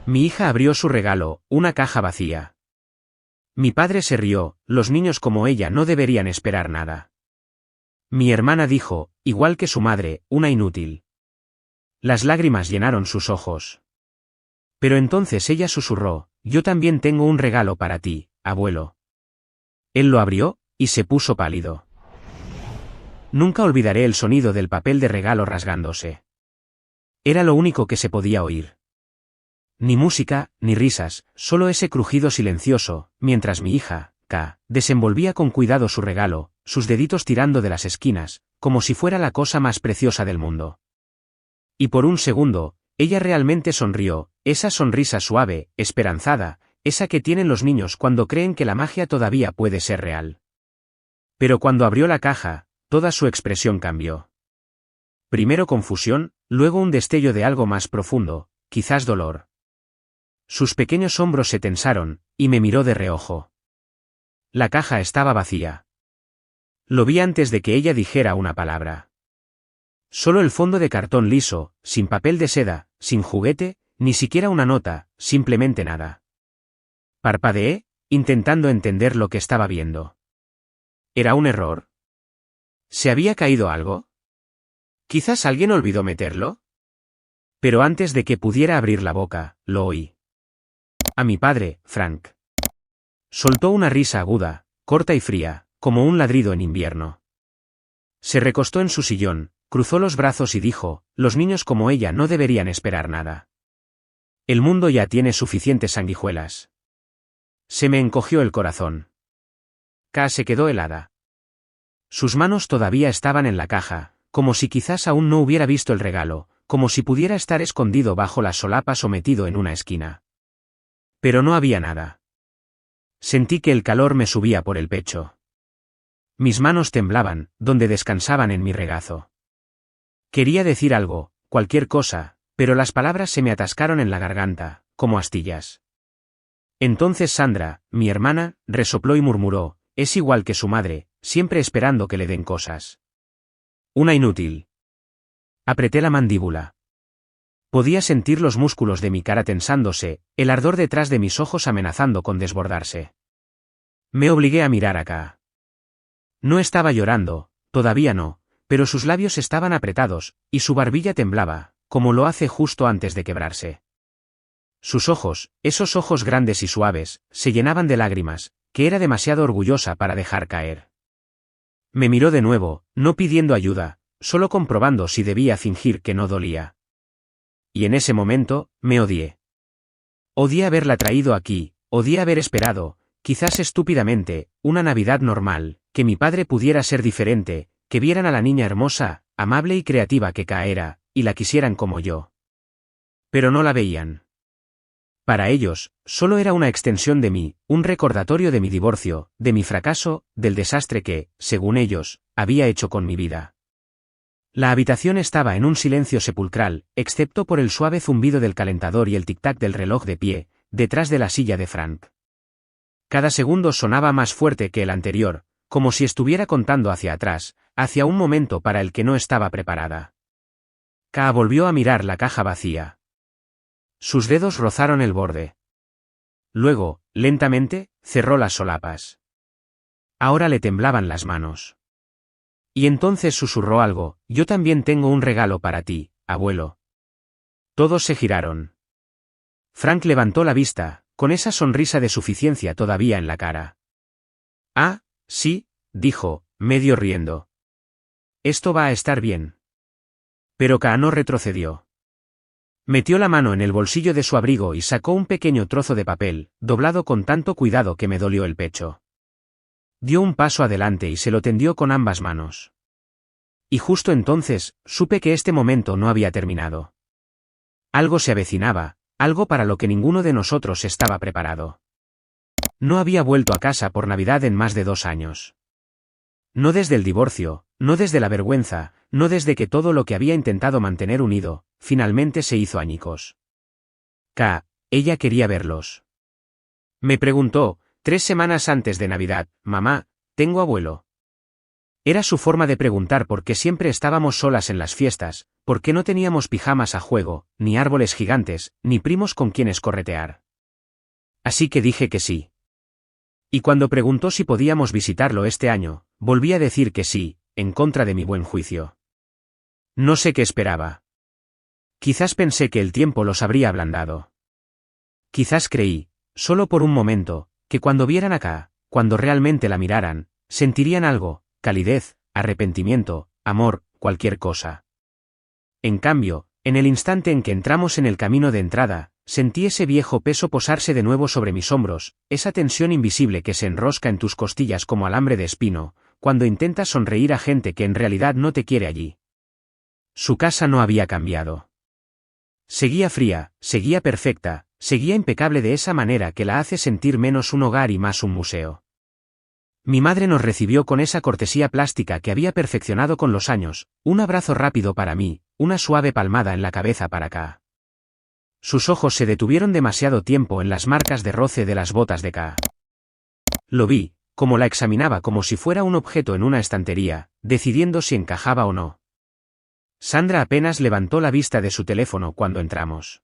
Mi hija abrió su regalo, una caja vacía. Mi padre se rió, los niños como ella no deberían esperar nada. Mi hermana dijo, igual que su madre, una inútil. Las lágrimas llenaron sus ojos. Pero entonces ella susurró, yo también tengo un regalo para ti, abuelo. Él lo abrió, y se puso pálido. Nunca olvidaré el sonido del papel de regalo rasgándose. Era lo único que se podía oír. Ni música, ni risas, solo ese crujido silencioso, mientras mi hija, K, desenvolvía con cuidado su regalo, sus deditos tirando de las esquinas, como si fuera la cosa más preciosa del mundo. Y por un segundo, ella realmente sonrió, esa sonrisa suave, esperanzada, esa que tienen los niños cuando creen que la magia todavía puede ser real. Pero cuando abrió la caja, toda su expresión cambió. Primero confusión, luego un destello de algo más profundo, quizás dolor. Sus pequeños hombros se tensaron, y me miró de reojo. La caja estaba vacía. Lo vi antes de que ella dijera una palabra. Solo el fondo de cartón liso, sin papel de seda, sin juguete, ni siquiera una nota, simplemente nada. Parpadeé, intentando entender lo que estaba viendo. ¿Era un error? ¿Se había caído algo? ¿Quizás alguien olvidó meterlo? Pero antes de que pudiera abrir la boca, lo oí. A mi padre, Frank. Soltó una risa aguda, corta y fría, como un ladrido en invierno. Se recostó en su sillón, cruzó los brazos y dijo, los niños como ella no deberían esperar nada. El mundo ya tiene suficientes sanguijuelas. Se me encogió el corazón. K se quedó helada. Sus manos todavía estaban en la caja, como si quizás aún no hubiera visto el regalo, como si pudiera estar escondido bajo las solapas o metido en una esquina. Pero no había nada. Sentí que el calor me subía por el pecho. Mis manos temblaban, donde descansaban en mi regazo. Quería decir algo, cualquier cosa, pero las palabras se me atascaron en la garganta, como astillas. Entonces Sandra, mi hermana, resopló y murmuró, es igual que su madre, siempre esperando que le den cosas. Una inútil. Apreté la mandíbula. Podía sentir los músculos de mi cara tensándose, el ardor detrás de mis ojos amenazando con desbordarse. Me obligué a mirar acá. No estaba llorando, todavía no, pero sus labios estaban apretados, y su barbilla temblaba, como lo hace justo antes de quebrarse. Sus ojos, esos ojos grandes y suaves, se llenaban de lágrimas, que era demasiado orgullosa para dejar caer. Me miró de nuevo, no pidiendo ayuda, solo comprobando si debía fingir que no dolía. Y en ese momento, me odié. Odié haberla traído aquí, odié haber esperado, quizás estúpidamente, una Navidad normal, que mi padre pudiera ser diferente, que vieran a la niña hermosa, amable y creativa que K era, y la quisieran como yo. Pero no la veían. Para ellos, solo era una extensión de mí, un recordatorio de mi divorcio, de mi fracaso, del desastre que, según ellos, había hecho con mi vida. La habitación estaba en un silencio sepulcral, excepto por el suave zumbido del calentador y el tic-tac del reloj de pie, detrás de la silla de Frank. Cada segundo sonaba más fuerte que el anterior, como si estuviera contando hacia atrás, hacia un momento para el que no estaba preparada. K volvió a mirar la caja vacía. Sus dedos rozaron el borde. Luego, lentamente, cerró las solapas. Ahora le temblaban las manos. Y entonces susurró algo, yo también tengo un regalo para ti, abuelo. Todos se giraron. Frank levantó la vista, con esa sonrisa de suficiencia todavía en la cara. Ah, sí, dijo, medio riendo. Esto va a estar bien. Pero K no retrocedió. Metió la mano en el bolsillo de su abrigo y sacó un pequeño trozo de papel, doblado con tanto cuidado que me dolió el pecho. Dio un paso adelante y se lo tendió con ambas manos. Y justo entonces, supe que este momento no había terminado. Algo se avecinaba, algo para lo que ninguno de nosotros estaba preparado. No había vuelto a casa por Navidad en más de 2 años. No desde el divorcio, no desde la vergüenza, no desde que todo lo que había intentado mantener unido, finalmente se hizo añicos. K, ella quería verlos. Me preguntó, 3 semanas antes de Navidad, mamá, ¿tengo abuelo? Era su forma de preguntar por qué siempre estábamos solas en las fiestas, por qué no teníamos pijamas a juego, ni árboles gigantes, ni primos con quienes corretear. Así que dije que sí. Y cuando preguntó si podíamos visitarlo este año, volví a decir que sí, en contra de mi buen juicio. No sé qué esperaba. Quizás pensé que el tiempo los habría ablandado. Quizás creí, solo por un momento, que cuando vieran acá, cuando realmente la miraran, sentirían algo, calidez, arrepentimiento, amor, cualquier cosa. En cambio, en el instante en que entramos en el camino de entrada, sentí ese viejo peso posarse de nuevo sobre mis hombros, esa tensión invisible que se enrosca en tus costillas como alambre de espino, cuando intentas sonreír a gente que en realidad no te quiere allí. Su casa no había cambiado. Seguía fría, seguía perfecta, seguía impecable de esa manera que la hace sentir menos un hogar y más un museo. Mi madre nos recibió con esa cortesía plástica que había perfeccionado con los años, un abrazo rápido para mí, una suave palmada en la cabeza para Ka. Sus ojos se detuvieron demasiado tiempo en las marcas de roce de las botas de Ka. Lo vi, como la examinaba como si fuera un objeto en una estantería, decidiendo si encajaba o no. Sandra apenas levantó la vista de su teléfono cuando entramos.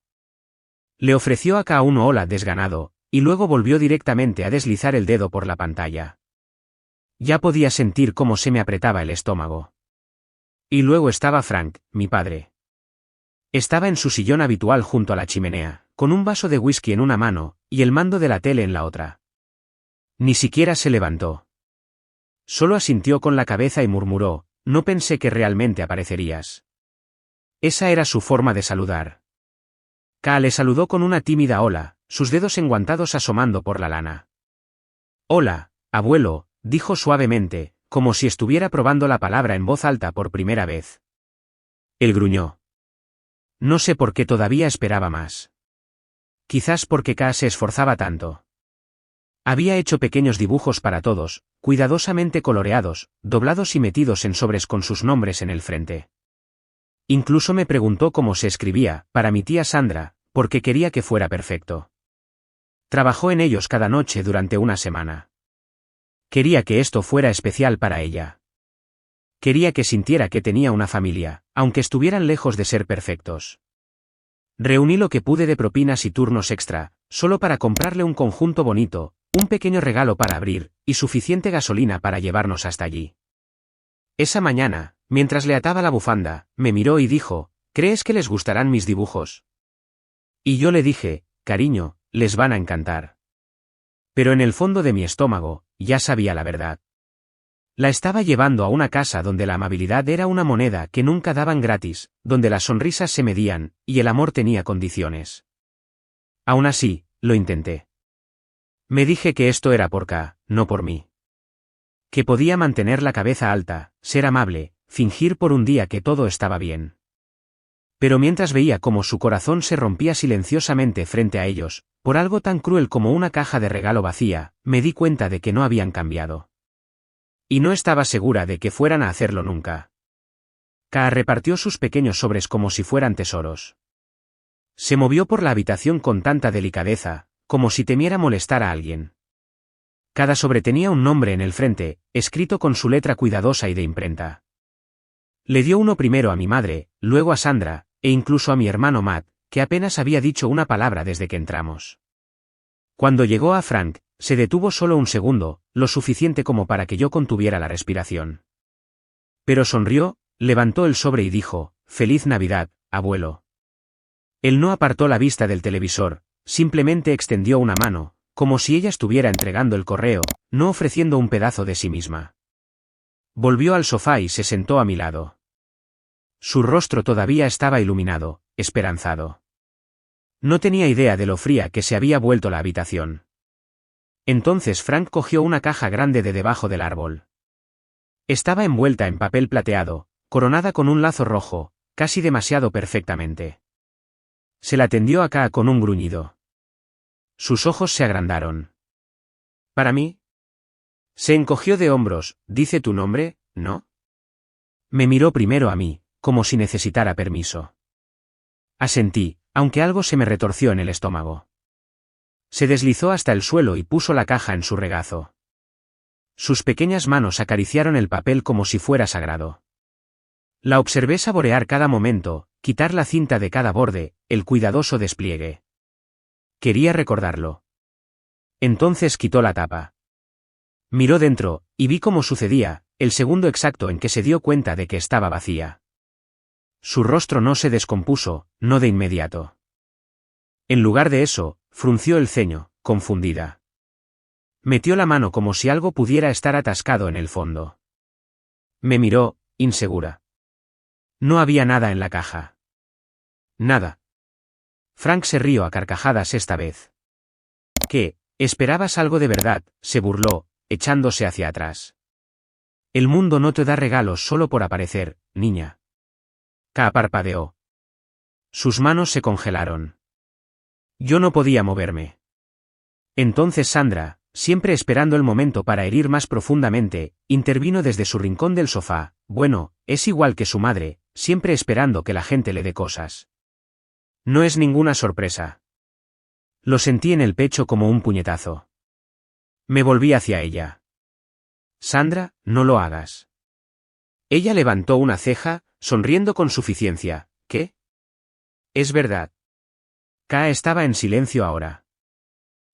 Le ofreció a Ka un hola desganado, y luego volvió directamente a deslizar el dedo por la pantalla. Ya podía sentir cómo se me apretaba el estómago. Y luego estaba Frank, mi padre. Estaba en su sillón habitual junto a la chimenea, con un vaso de whisky en una mano, y el mando de la tele en la otra. Ni siquiera se levantó. Solo asintió con la cabeza y murmuró, no pensé que realmente aparecerías. Esa era su forma de saludar. Ka le saludó con una tímida hola, sus dedos enguantados asomando por la lana. Hola, abuelo, dijo suavemente, como si estuviera probando la palabra en voz alta por primera vez. Él gruñó. No sé por qué todavía esperaba más. Quizás porque Ka se esforzaba tanto. Había hecho pequeños dibujos para todos, cuidadosamente coloreados, doblados y metidos en sobres con sus nombres en el frente. Incluso me preguntó cómo se escribía, para mi tía Sandra, porque quería que fuera perfecto. Trabajó en ellos cada noche durante una semana. Quería que esto fuera especial para ella. Quería que sintiera que tenía una familia, aunque estuvieran lejos de ser perfectos. Reuní lo que pude de propinas y turnos extra, solo para comprarle un conjunto bonito, un pequeño regalo para abrir, y suficiente gasolina para llevarnos hasta allí. Esa mañana, mientras le ataba la bufanda, me miró y dijo, ¿crees que les gustarán mis dibujos? Y yo le dije, cariño, les van a encantar. Pero en el fondo de mi estómago, ya sabía la verdad. La estaba llevando a una casa donde la amabilidad era una moneda que nunca daban gratis, donde las sonrisas se medían, y el amor tenía condiciones. Aún así, lo intenté. Me dije que esto era por Ka, no por mí. Que podía mantener la cabeza alta, ser amable, fingir por un día que todo estaba bien. Pero mientras veía cómo su corazón se rompía silenciosamente frente a ellos, por algo tan cruel como una caja de regalo vacía, me di cuenta de que no habían cambiado. Y no estaba segura de que fueran a hacerlo nunca. Ka repartió sus pequeños sobres como si fueran tesoros. Se movió por la habitación con tanta delicadeza, como si temiera molestar a alguien. Cada sobre tenía un nombre en el frente, escrito con su letra cuidadosa y de imprenta. Le dio uno primero a mi madre, luego a Sandra, e incluso a mi hermano Matt, que apenas había dicho una palabra desde que entramos. Cuando llegó a Frank, se detuvo solo un segundo, lo suficiente como para que yo contuviera la respiración. Pero sonrió, levantó el sobre y dijo, «Feliz Navidad, abuelo». Él no apartó la vista del televisor, simplemente extendió una mano, como si ella estuviera entregando el correo, no ofreciendo un pedazo de sí misma. Volvió al sofá y se sentó a mi lado. Su rostro todavía estaba iluminado, esperanzado. No tenía idea de lo fría que se había vuelto la habitación. Entonces Frank cogió una caja grande de debajo del árbol. Estaba envuelta en papel plateado, coronada con un lazo rojo, casi demasiado perfectamente. Se la tendió a Ka con un gruñido. Sus ojos se agrandaron. ¿Para mí? Se encogió de hombros. ¿Dice tu nombre, no? Me miró primero a mí, como si necesitara permiso. Asentí, aunque algo se me retorció en el estómago. Se deslizó hasta el suelo y puso la caja en su regazo. Sus pequeñas manos acariciaron el papel como si fuera sagrado. La observé saborear cada momento, quitar la cinta de cada borde, el cuidadoso despliegue. Quería recordarlo. Entonces quitó la tapa. Miró dentro, y vi cómo sucedía, el segundo exacto en que se dio cuenta de que estaba vacía. Su rostro no se descompuso, no de inmediato. En lugar de eso, frunció el ceño, confundida. Metió la mano como si algo pudiera estar atascado en el fondo. Me miró, insegura. No había nada en la caja. Nada. Frank se rió a carcajadas esta vez. ¿Qué? ¿Esperabas algo de verdad?, se burló, echándose hacia atrás. El mundo no te da regalos solo por aparecer, niña. K parpadeó. Sus manos se congelaron. Yo no podía moverme. Entonces Sandra, siempre esperando el momento para herir más profundamente, intervino desde su rincón del sofá. Bueno, es igual que su madre, siempre esperando que la gente le dé cosas. No es ninguna sorpresa. Lo sentí en el pecho como un puñetazo. Me volví hacia ella. Sandra, no lo hagas. Ella levantó una ceja, sonriendo con suficiencia. ¿Qué? Es verdad. K estaba en silencio ahora.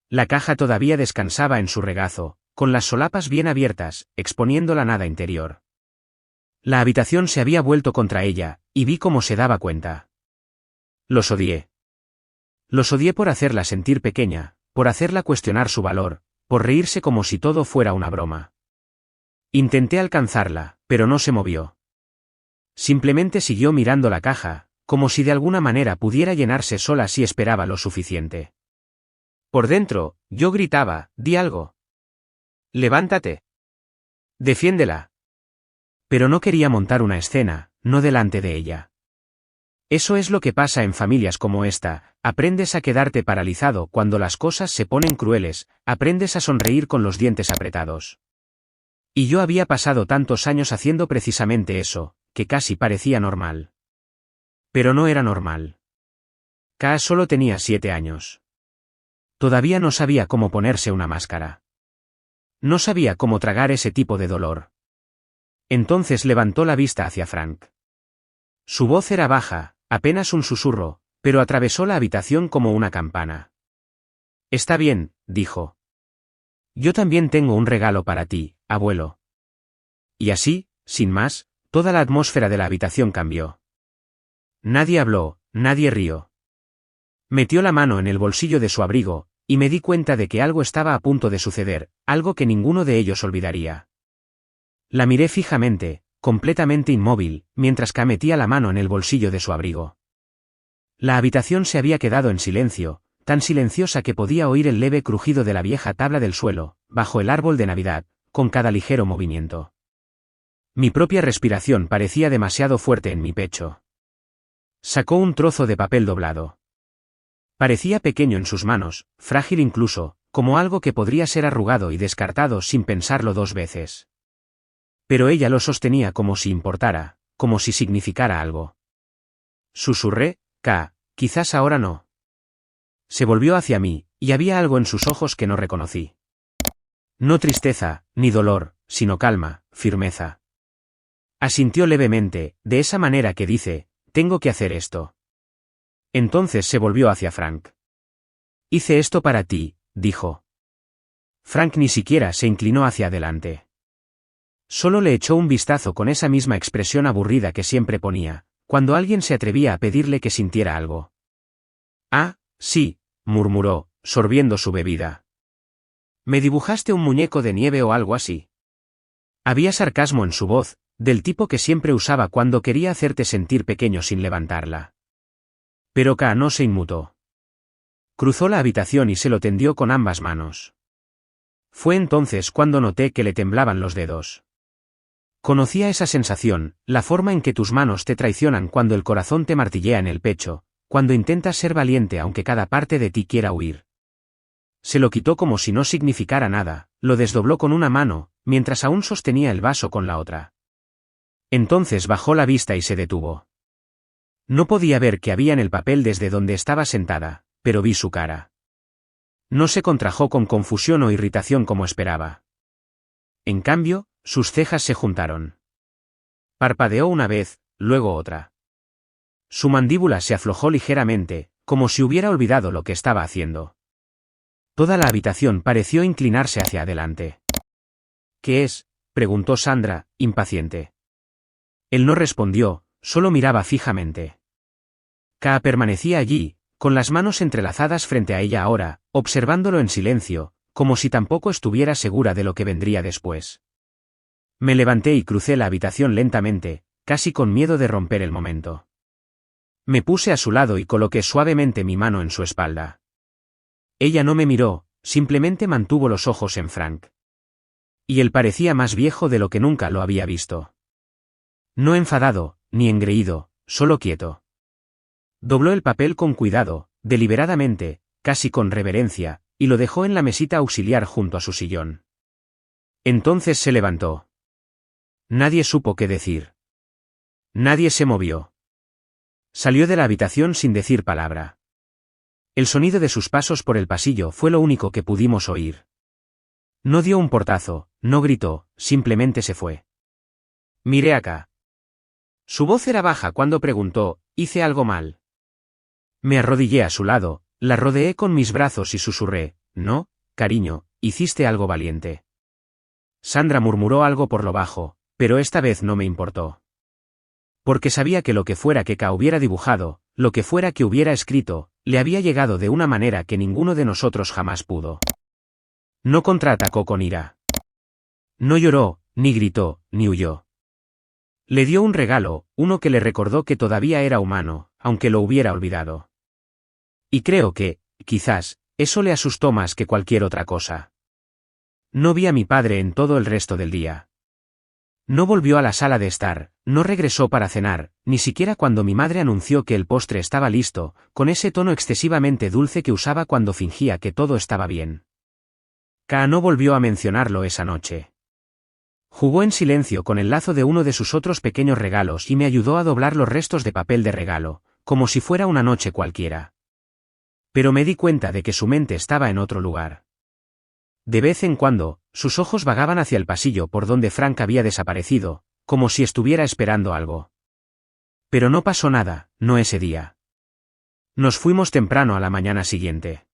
La caja todavía descansaba en su regazo, con las solapas bien abiertas, exponiendo la nada interior. La habitación se había vuelto contra ella, y vi cómo se daba cuenta. Los odié. Los odié por hacerla sentir pequeña, por hacerla cuestionar su valor, por reírse como si todo fuera una broma. Intenté alcanzarla, pero no se movió. Simplemente siguió mirando la caja, como si de alguna manera pudiera llenarse sola si esperaba lo suficiente. Por dentro, yo gritaba, «Di algo. Levántate. Defiéndela». Pero no quería montar una escena, no delante de ella. Eso es lo que pasa en familias como esta, aprendes a quedarte paralizado cuando las cosas se ponen crueles, aprendes a sonreír con los dientes apretados. Y yo había pasado tantos años haciendo precisamente eso, que casi parecía normal. Pero no era normal. K solo tenía 7 años. Todavía no sabía cómo ponerse una máscara. No sabía cómo tragar ese tipo de dolor. Entonces levantó la vista hacia Frank. Su voz era baja, apenas un susurro, pero atravesó la habitación como una campana. Está bien, dijo. Yo también tengo un regalo para ti, abuelo. Y así, sin más, toda la atmósfera de la habitación cambió. Nadie habló, nadie rió. Metió la mano en el bolsillo de su abrigo, y me di cuenta de que algo estaba a punto de suceder, algo que ninguno de ellos olvidaría. La miré fijamente, completamente inmóvil, mientras K metía la mano en el bolsillo de su abrigo. La habitación se había quedado en silencio, tan silenciosa que podía oír el leve crujido de la vieja tabla del suelo, bajo el árbol de Navidad, con cada ligero movimiento. Mi propia respiración parecía demasiado fuerte en mi pecho. Sacó un trozo de papel doblado. Parecía pequeño en sus manos, frágil incluso, como algo que podría ser arrugado y descartado sin pensarlo 2 veces. Pero ella lo sostenía como si importara, como si significara algo. Susurré, K, quizás ahora no. Se volvió hacia mí, y había algo en sus ojos que no reconocí. No tristeza, ni dolor, sino calma, firmeza. Asintió levemente, de esa manera que dice, tengo que hacer esto. Entonces se volvió hacia Frank. Hice esto para ti, dijo. Frank ni siquiera se inclinó hacia adelante. Solo le echó un vistazo con esa misma expresión aburrida que siempre ponía, cuando alguien se atrevía a pedirle que sintiera algo. Ah, sí, murmuró, sorbiendo su bebida. ¿Me dibujaste un muñeco de nieve o algo así? Había sarcasmo en su voz, del tipo que siempre usaba cuando quería hacerte sentir pequeño sin levantarla. Pero K no se inmutó. Cruzó la habitación y se lo tendió con ambas manos. Fue entonces cuando noté que le temblaban los dedos. Conocía esa sensación, la forma en que tus manos te traicionan cuando el corazón te martillea en el pecho, cuando intentas ser valiente aunque cada parte de ti quiera huir. Se lo quitó como si no significara nada, lo desdobló con una mano, mientras aún sostenía el vaso con la otra. Entonces bajó la vista y se detuvo. No podía ver qué había en el papel desde donde estaba sentada, pero vi su cara. No se contrajo con confusión o irritación como esperaba. en cambio, sus cejas se juntaron. Parpadeó una vez, luego otra. Su mandíbula se aflojó ligeramente, como si hubiera olvidado lo que estaba haciendo. Toda la habitación pareció inclinarse hacia adelante. ¿Qué es?, preguntó Sandra, impaciente. Él no respondió, solo miraba fijamente. Kaa permanecía allí, con las manos entrelazadas frente a ella ahora, observándolo en silencio, como si tampoco estuviera segura de lo que vendría después. Me levanté y crucé la habitación lentamente, casi con miedo de romper el momento. Me puse a su lado y coloqué suavemente mi mano en su espalda. Ella no me miró, simplemente mantuvo los ojos en Frank. Y él parecía más viejo de lo que nunca lo había visto. No enfadado, ni engreído, solo quieto. Dobló el papel con cuidado, deliberadamente, casi con reverencia, y lo dejó en la mesita auxiliar junto a su sillón. Entonces se levantó. Nadie supo qué decir. Nadie se movió. Salió de la habitación sin decir palabra. El sonido de sus pasos por el pasillo fue lo único que pudimos oír. No dio un portazo, no gritó, simplemente se fue. Miré acá. Su voz era baja cuando preguntó, ¿hice algo mal? Me arrodillé a su lado, la rodeé con mis brazos y susurré, no, cariño, hiciste algo valiente. Sandra murmuró algo por lo bajo, pero esta vez no me importó. Porque sabía que lo que fuera que Kaa hubiera dibujado, lo que fuera que hubiera escrito, le había llegado de una manera que ninguno de nosotros jamás pudo. No contraatacó con ira. No lloró, ni gritó, ni huyó. Le dio un regalo, uno que le recordó que todavía era humano, aunque lo hubiera olvidado. Y creo que, quizás, eso le asustó más que cualquier otra cosa. No vi a mi padre en todo el resto del día. No volvió a la sala de estar, no regresó para cenar, ni siquiera cuando mi madre anunció que el postre estaba listo, con ese tono excesivamente dulce que usaba cuando fingía que todo estaba bien. Kaa no volvió a mencionarlo esa noche. Jugó en silencio con el lazo de uno de sus otros pequeños regalos y me ayudó a doblar los restos de papel de regalo, como si fuera una noche cualquiera. Pero me di cuenta de que su mente estaba en otro lugar. De vez en cuando, sus ojos vagaban hacia el pasillo por donde Frank había desaparecido, como si estuviera esperando algo. Pero no pasó nada, no ese día. Nos fuimos temprano a la mañana siguiente.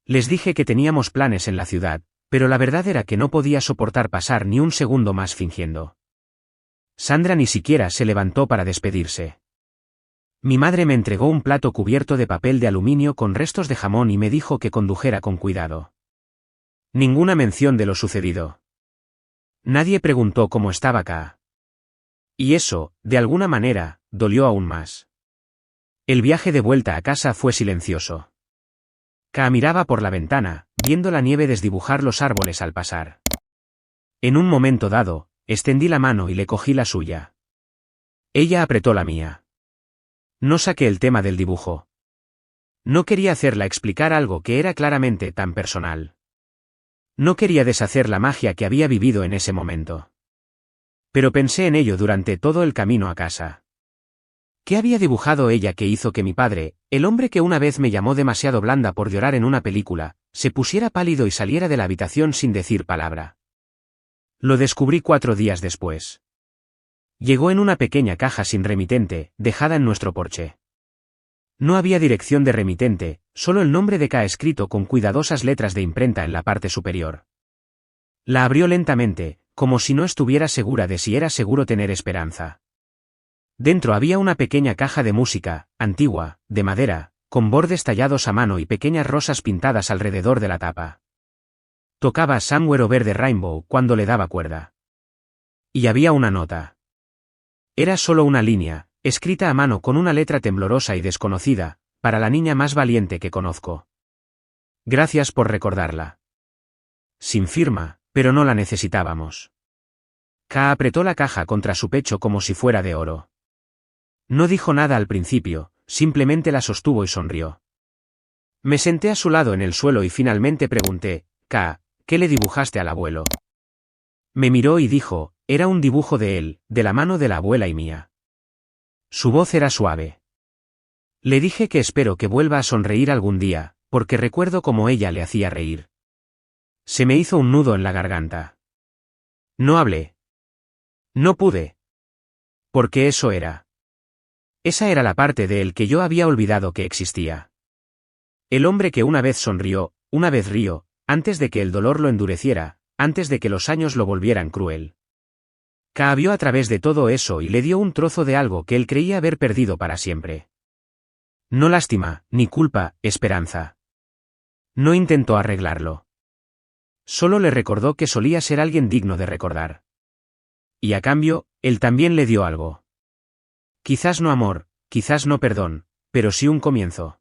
Les dije que teníamos planes en la ciudad, pero la verdad era que no podía soportar pasar ni un segundo más fingiendo. Sandra ni siquiera se levantó para despedirse. Mi madre me entregó un plato cubierto de papel de aluminio con restos de jamón y me dijo que condujera con cuidado. Ninguna mención de lo sucedido. Nadie preguntó cómo estaba Kaa. Y eso, de alguna manera, dolió aún más. El viaje de vuelta a casa fue silencioso. Kaa miraba por la ventana, viendo la nieve desdibujar los árboles al pasar. En un momento dado, extendí la mano y le cogí la suya. Ella apretó la mía. No saqué el tema del dibujo. No quería hacerla explicar algo que era claramente tan personal. No quería deshacer la magia que había vivido en ese momento. Pero pensé en ello durante todo el camino a casa. ¿Qué había dibujado ella que hizo que mi padre, el hombre que una vez me llamó demasiado blanda por llorar en una película, se pusiera pálido y saliera de la habitación sin decir palabra? Lo descubrí 4 días después. Llegó en una pequeña caja sin remitente, dejada en nuestro porche. No había dirección de remitente, solo el nombre de Kaa escrito con cuidadosas letras de imprenta en la parte superior. La abrió lentamente, como si no estuviera segura de si era seguro tener esperanza. Dentro había una pequeña caja de música, antigua, de madera, con bordes tallados a mano y pequeñas rosas pintadas alrededor de la tapa. Tocaba Somewhere Over the Rainbow cuando le daba cuerda. Y había una nota. Era solo una línea, escrita a mano con una letra temblorosa y desconocida, para la niña más valiente que conozco. Gracias por recordarla. Sin firma, pero no la necesitábamos. Kaa apretó la caja contra su pecho como si fuera de oro. No dijo nada al principio, simplemente la sostuvo y sonrió. Me senté a su lado en el suelo y finalmente pregunté, Kaa, ¿qué le dibujaste al abuelo? Me miró y dijo, era un dibujo de él, de la mano de la abuela y mía. Su voz era suave. Le dije que espero que vuelva a sonreír algún día, porque recuerdo cómo ella le hacía reír. Se me hizo un nudo en la garganta. No hablé. No pude. Porque eso era. Esa era la parte de él que yo había olvidado que existía. El hombre que una vez sonrió, una vez rió, antes de que el dolor lo endureciera, antes de que los años lo volvieran cruel. Ka vio a través de todo eso y le dio un trozo de algo que él creía haber perdido para siempre. No lástima, ni culpa, esperanza. No intentó arreglarlo. Solo le recordó que solía ser alguien digno de recordar. Y a cambio, él también le dio algo. Quizás no amor, quizás no perdón, pero sí un comienzo.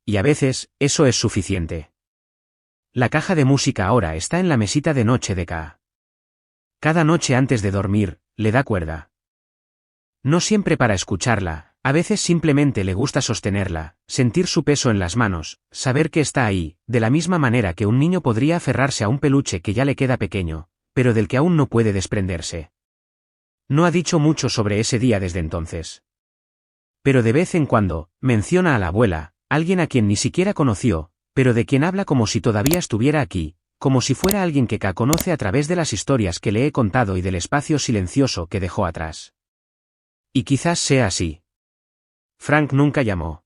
Y a veces, eso es suficiente. La caja de música ahora está en la mesita de noche de Ka. Cada noche antes de dormir, le da cuerda. No siempre para escucharla, a veces simplemente le gusta sostenerla, sentir su peso en las manos, saber que está ahí, de la misma manera que un niño podría aferrarse a un peluche que ya le queda pequeño, pero del que aún no puede desprenderse. No ha dicho mucho sobre ese día desde entonces. Pero de vez en cuando, menciona a la abuela, alguien a quien ni siquiera conoció, pero de quien habla como si todavía estuviera aquí, como si fuera alguien que Ka conoce a través de las historias que le he contado y del espacio silencioso que dejó atrás. Y quizás sea así. Frank nunca llamó.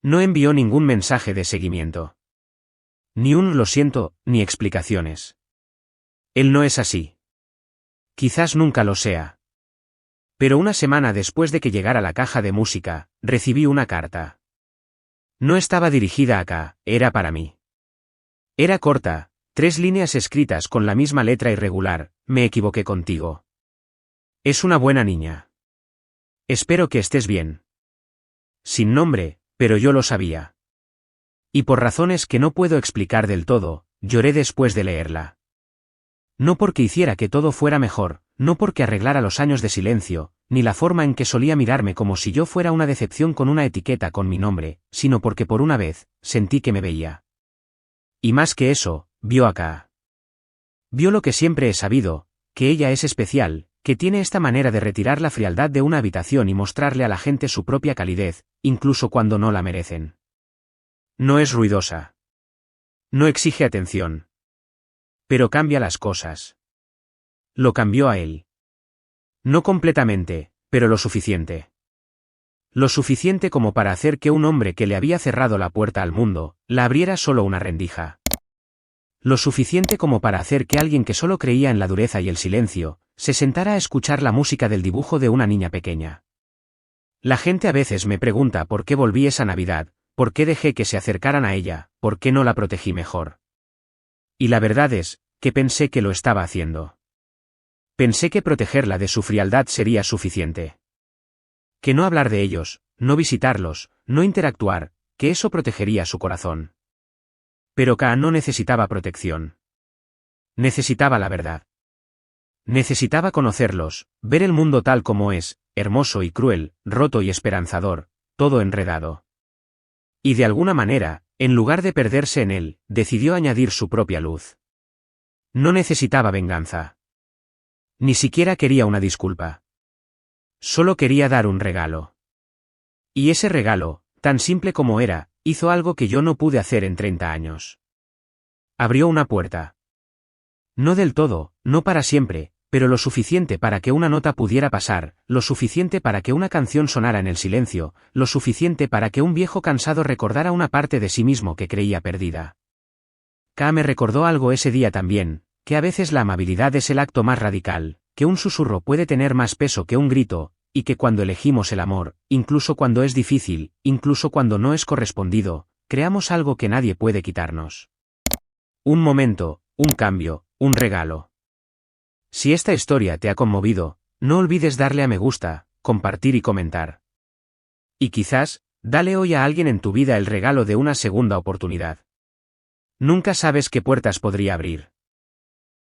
No envió ningún mensaje de seguimiento. Ni un lo siento, ni explicaciones. Él no es así. Quizás nunca lo sea. Pero una semana después de que llegara la caja de música, recibí una carta. No estaba dirigida a Ka, era para mí. Era corta, 3 líneas escritas con la misma letra irregular, me equivoqué contigo. Es una buena niña. Espero que estés bien. Sin nombre, pero yo lo sabía. Y por razones que no puedo explicar del todo, lloré después de leerla. No porque hiciera que todo fuera mejor, no porque arreglara los años de silencio, ni la forma en que solía mirarme como si yo fuera una decepción con una etiqueta con mi nombre, sino porque por una vez, sentí que me veía. Y más que eso, vio a Ka. Vio lo que siempre he sabido, que ella es especial, que tiene esta manera de retirar la frialdad de una habitación y mostrarle a la gente su propia calidez, incluso cuando no la merecen. No es ruidosa. No exige atención. Pero cambia las cosas. Lo cambió a él. No completamente, pero lo suficiente. Lo suficiente como para hacer que un hombre que le había cerrado la puerta al mundo, la abriera solo una rendija. Lo suficiente como para hacer que alguien que solo creía en la dureza y el silencio, se sentara a escuchar la música del dibujo de una niña pequeña. La gente a veces me pregunta por qué volví esa Navidad, por qué dejé que se acercaran a ella, por qué no la protegí mejor. Y la verdad es, que pensé que lo estaba haciendo. Pensé que protegerla de su frialdad sería suficiente. Que no hablar de ellos, no visitarlos, no interactuar, que eso protegería su corazón. Pero Ka no necesitaba protección. Necesitaba la verdad. Necesitaba conocerlos, ver el mundo tal como es, hermoso y cruel, roto y esperanzador, todo enredado. Y de alguna manera, en lugar de perderse en él, decidió añadir su propia luz. No necesitaba venganza. Ni siquiera quería una disculpa. Solo quería dar un regalo. Y ese regalo, tan simple como era, hizo algo que yo no pude hacer en 30 años. Abrió una puerta. No del todo, no para siempre, pero lo suficiente para que una nota pudiera pasar, lo suficiente para que una canción sonara en el silencio, lo suficiente para que un viejo cansado recordara una parte de sí mismo que creía perdida. Ka me recordó algo ese día también, que a veces la amabilidad es el acto más radical, que un susurro puede tener más peso que un grito, y que cuando elegimos el amor, incluso cuando es difícil, incluso cuando no es correspondido, creamos algo que nadie puede quitarnos. Un momento, un cambio, un regalo. Si esta historia te ha conmovido, no olvides darle a me gusta, compartir y comentar. Y quizás, dale hoy a alguien en tu vida el regalo de una segunda oportunidad. Nunca sabes qué puertas podría abrir.